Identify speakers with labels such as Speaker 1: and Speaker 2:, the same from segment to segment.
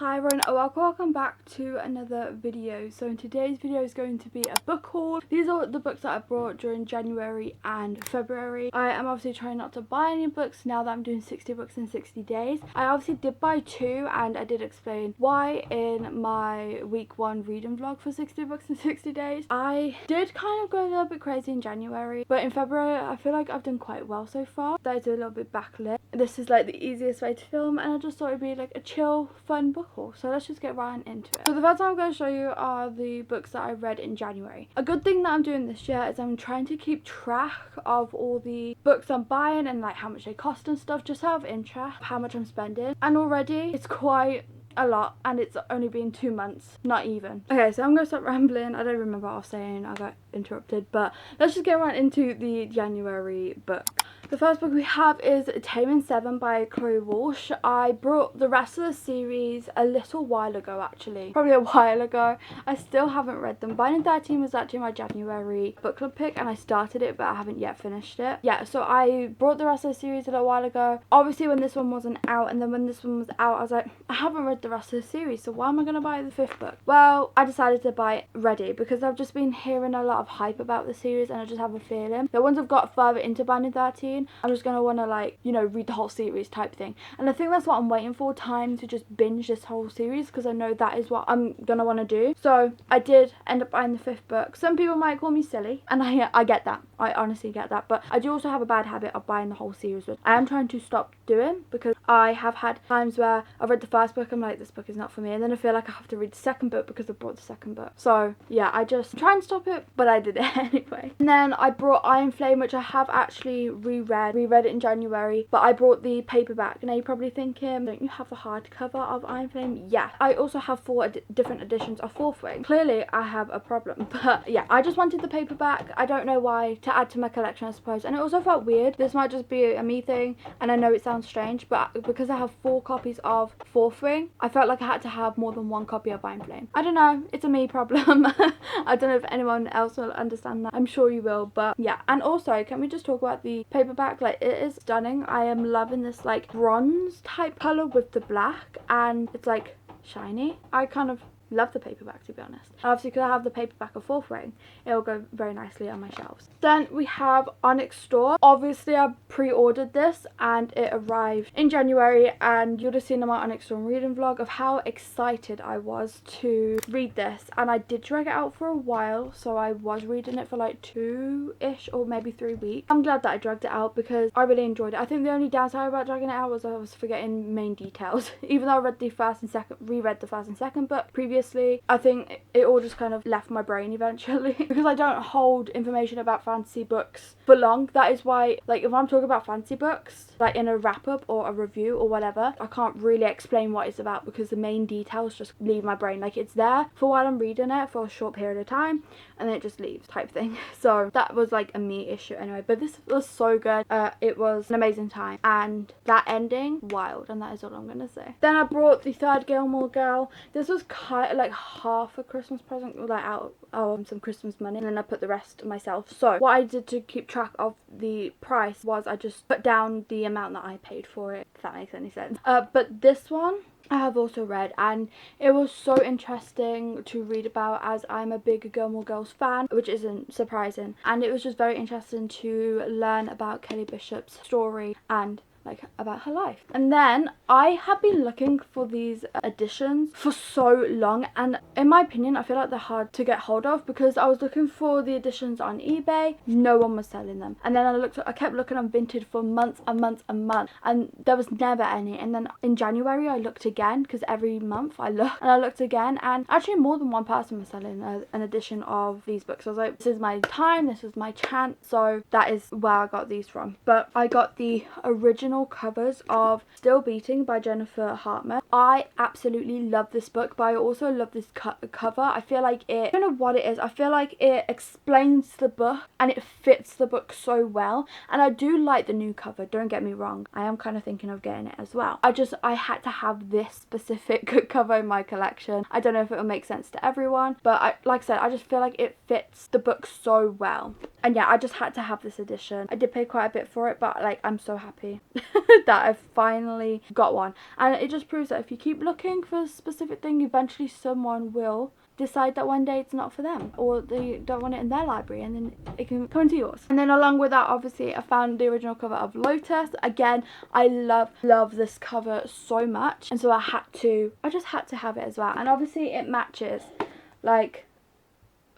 Speaker 1: Hi everyone, welcome back to another video. So in today's video is going to be a book haul. These are the books that I brought during January and February. I am obviously trying not to buy any books now that I'm doing 60 books in 60 days. I obviously did buy 2 and I did explain why in my week 1 reading vlog for 60 books in 60 days. I did kind of go a little bit crazy in January, but in February I feel like I've done quite well so far. That is a little bit backlit. This is like the easiest way to film and I just thought it'd be like a chill, fun book haul. So let's just get right into it. So the first one I'm going to show you are the books that I read in January. A good thing that I'm doing this year is I'm trying to keep track of all the books I'm buying and like how much they cost and stuff, just out of interest, how much I'm spending. And already it's quite a lot and it's only been 2 months, not even. Okay, so I'm gonna stop rambling. I don't remember what I was saying, I got interrupted, but let's just get right into the January book. The first book we have is Taming 7 by Chloe Walsh. I brought the rest of the series a little while ago, actually. Probably a while ago. I still haven't read them. Binding 13 was actually my January book club pick and I started it but I haven't yet finished it. Yeah, so I brought the rest of the series a little while ago. Obviously when this one wasn't out, and then when this one was out I was like, I haven't read the rest of the series, so why am I going to buy the 5th book? Well, I decided to buy it ready because I've just been hearing a lot of hype about the series and I just have a feeling that once I've got further into Binding 13, I'm just going to want to, like, you know, read the whole series type thing. And I think that's what I'm waiting for, time to just binge this whole series, because I know that is what I'm going to want to do. So I did end up buying the 5th book. Some people might call me silly, and I get that. I honestly get that. But I do also have a bad habit of buying the whole series, which I am trying to stop doing, because I have had times where I've read the first book, I'm like, this book is not for me, and then I feel like I have to read the second book because I bought the second book. So yeah, I just try and stop it, but I did it anyway. And then I brought Iron Flame, which I have actually reread it in January, but I brought the paperback. Now you're probably thinking, don't you have the hardcover of Iron Flame? Yeah, I also have 4 different editions of Fourth Wing. Clearly I have a problem, but yeah, I just wanted the paperback. I don't know why, to add to my collection I suppose, and it also felt weird. This might just be a me thing and I know it sounds strange, but because I have 4 copies of Fourth Wing, I felt like I had to have more than 1 copy of Iron Flame. I don't know, it's a me problem. I don't know if anyone else will understand that. I'm sure you will, but yeah. And also, can we just talk about the paperback? Like, it is stunning. I am loving this like bronze type color with the black, and it's like shiny. I kind of love the paperback, to be honest. Obviously because I have the paperback of Fourth Wing, it will go very nicely on my shelves. Then we have Onyx Store. Obviously I pre-ordered this and it arrived in January, and you'll have seen in my Onyx Store reading vlog of how excited I was to read this, and I did drag it out for a while, so I was reading it for like 2-ish or maybe 3 weeks. I'm glad that I dragged it out because I really enjoyed it. I think the only downside about dragging it out was I was forgetting main details. Even though I read the first and second, reread the first and second book previously, I think it all just kind of left my brain eventually because I don't hold information about fantasy books for long. That is why, like, if I'm talking about fantasy books like in a wrap-up or a review or whatever, I can't really explain what it's about because the main details just leave my brain. Like, it's there for while I'm reading it for a short period of time and then it just leaves type thing. So that was like a me issue anyway, but this was so good. It was an amazing time, and that ending, wild, and that is all I'm gonna say. Then I brought the 3rd Gilmore Girl. This was kind of like half a Christmas present, like out of some Christmas money, and then I put the rest myself. So what I did to keep track of the price was I just put down the amount that I paid for it, if that makes any sense. But this one I have also read, and it was so interesting to read about as I'm a big Gilmore Girls fan, which isn't surprising, and it was just very interesting to learn about Kelly Bishop's story and like about her life. And then I have been looking for these editions for so long, and in my opinion I feel like they're hard to get hold of because I was looking for the editions on eBay, no one was selling them, and then I kept looking on Vinted for months and months and months, and there was never any. And then in January I looked again, because every month I looked again, and actually more than one person was selling an edition of these books. I was like, this is my time, this is my chance. So that is where I got these from. But I got the original covers of Still Beating by Jennifer Hartman. I absolutely love this book, but I also love this cover. I feel like it, I don't know what it is, I feel like it explains the book and it fits the book so well. And I do like the new cover, don't get me wrong, I am kind of thinking of getting it as well. I had to have this specific cover in my collection. I don't know if it will make sense to everyone, but like I said, I just feel like it fits the book so well. And yeah, I just had to have this edition. I did pay quite a bit for it, but like I'm so happy that I've finally got one. And it just proves that if you keep looking for a specific thing, eventually someone will decide that one day it's not for them, or they don't want it in their library, and then it can come into yours. And then along with that, obviously I found the original cover of Lotus. Again, I love this cover so much, and so I just had to have it as well. And obviously it matches like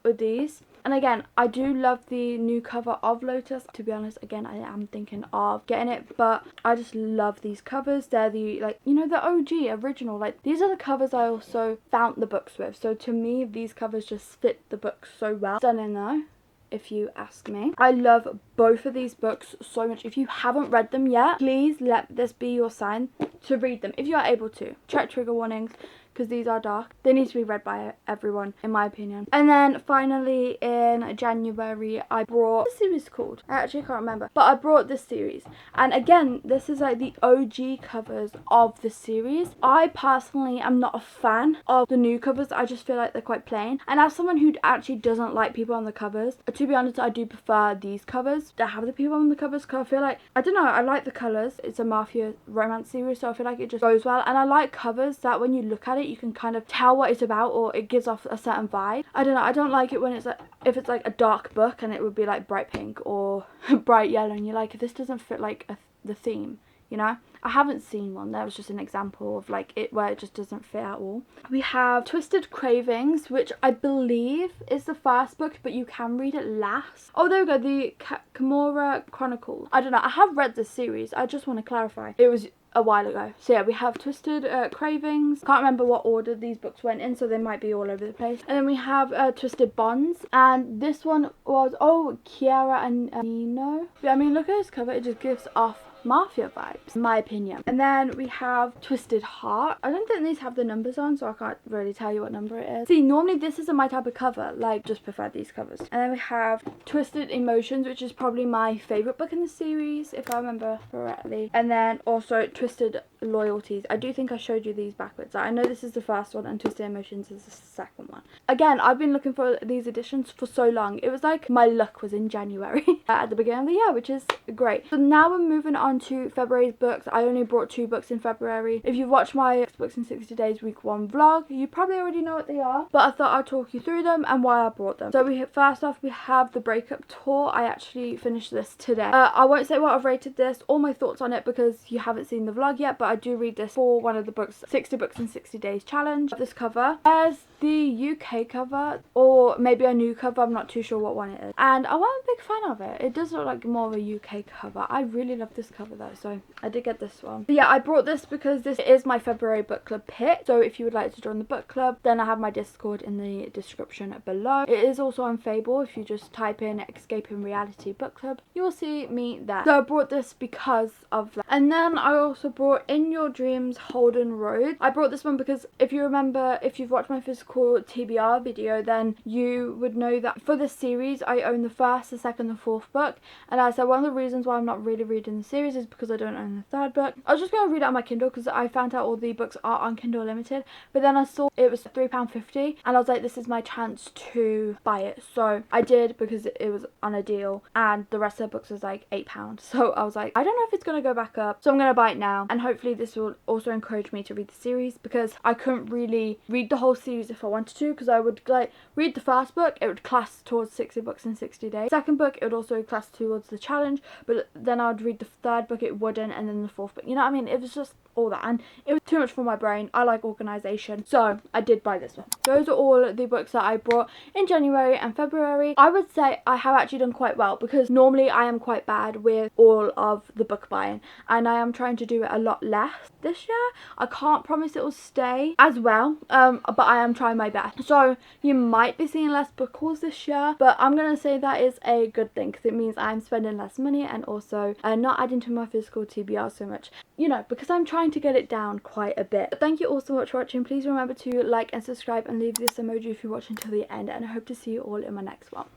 Speaker 1: with these. And again, I do love the new cover of Lotus. To be honest, again, I am thinking of getting it, but I just love these covers. They're the, like, you know, the OG original. Like, these are the covers I also found the books with. So to me, these covers just fit the books so well. Stunning though, if you ask me. I love both of these books so much. If you haven't read them yet, please let this be your sign to read them if you are able to. Check trigger warnings, because these are dark. They need to be read by everyone, in my opinion. And then finally in January, I brought, what's the series called? I actually can't remember, but I brought this series. And again, this is like the OG covers of the series. I personally am not a fan of the new covers. I just feel like they're quite plain. And as someone who actually doesn't like people on the covers, to be honest, I do prefer these covers that have the people on the covers, because I feel like, I don't know, I like the colours. It's a mafia romance series, so I feel like it just goes well. And I like covers that when you look at it, you can kind of tell what it's about, or it gives off a certain vibe. I don't know, I don't like it when it's like, if it's like a dark book and it would be like bright pink or bright yellow, and you're like, this doesn't fit like the theme, you know. I haven't seen one. That was just an example of like it where it just doesn't fit at all. We have Twisted Cravings, which I believe is the first book, but you can read it last. Oh, there we go, the Kimura Chronicles. I don't know, I have read this series. I just want to clarify, it was a while ago. So yeah, we have Twisted Cravings. Can't remember what order these books went in, so they might be all over the place. And then we have Twisted Bonds, and this one was, oh, Kiara and Nino. I mean, look at this cover, it just gives off mafia vibes, in my opinion. And then we have Twisted Heart. I don't think these have the numbers on, so I can't really tell you what number it is. See, normally this isn't my type of cover, like, just prefer these covers. And then we have Twisted Emotions, which is probably my favourite book in the series, if I remember correctly. And then also Twisted Loyalties. I do think I showed you these backwards. I know this is the first one and Twisted Emotions is the second one. Again, I've been looking for these editions for so long. It was like my luck was in January at the beginning of the year, which is great. So now we're moving on to February's books. I only brought 2 books in February. If you've watched my Books in 60 Days week 1 vlog, you probably already know what they are, but I thought I'd talk you through them and why I brought them. So first off, we have The Breakup Tour. I actually finished this today. I won't say what I've rated this or my thoughts on it because you haven't seen the vlog yet, but I do read this for one of the books, 60 Books in 60 Days challenge. This cover as the UK cover, or maybe a new cover, I'm not too sure what one it is, and I wasn't a big fan of it. It does look like more of a UK cover. I really love this cover though, so I did get this one. But yeah, I brought this because this is my February book club pick, so if you would like to join the book club, then I have my Discord in the description below. It is also on Fable. If you just type in Escaping Reality Book Club, you will see me there. So I brought this because of that. And then I also brought In Your Dreams Holden Road. I brought this one because if you remember, if you've watched my physical TBR video, then you would know that for this series I own the first, the second, the fourth book, and I said one of the reasons why I'm not really reading the series is because I don't own the third book. I was just going to read it on my Kindle because I found out all the books are on Kindle Limited, but then I saw it was £3.50 and I was like, this is my chance to buy it. So I did because it was on a deal, and the rest of the books was like £8. So I was like, I don't know if it's going to go back up, so I'm going to buy it now, and hopefully this will also encourage me to read the series, because I couldn't really read the whole series if I wanted to, because I would like read the first book, it would class towards 60 Books in 60 Days. Second book, it would also class towards the challenge, but then I would read the third book, it wouldn't, and then the fourth book, you know what I mean? It was just all that, and it was too much for my brain. I like organisation, so I did buy this one. Those are all the books that I brought in January and February. I would say I have actually done quite well, because normally I am quite bad with all of the book buying, and I am trying to do it a lot less this year. I can't promise it will stay as well, but I am trying my best. So you might be seeing less book hauls this year, but I'm gonna say that is a good thing, because it means I'm spending less money and also not adding to my physical TBR so much, you know, because I'm trying to get it down quite a bit. But thank you all so much for watching. Please remember to like and subscribe and leave this emoji if you watch until the end, and I hope to see you all in my next one.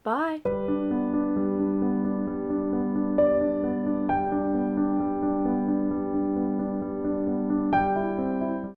Speaker 1: Bye.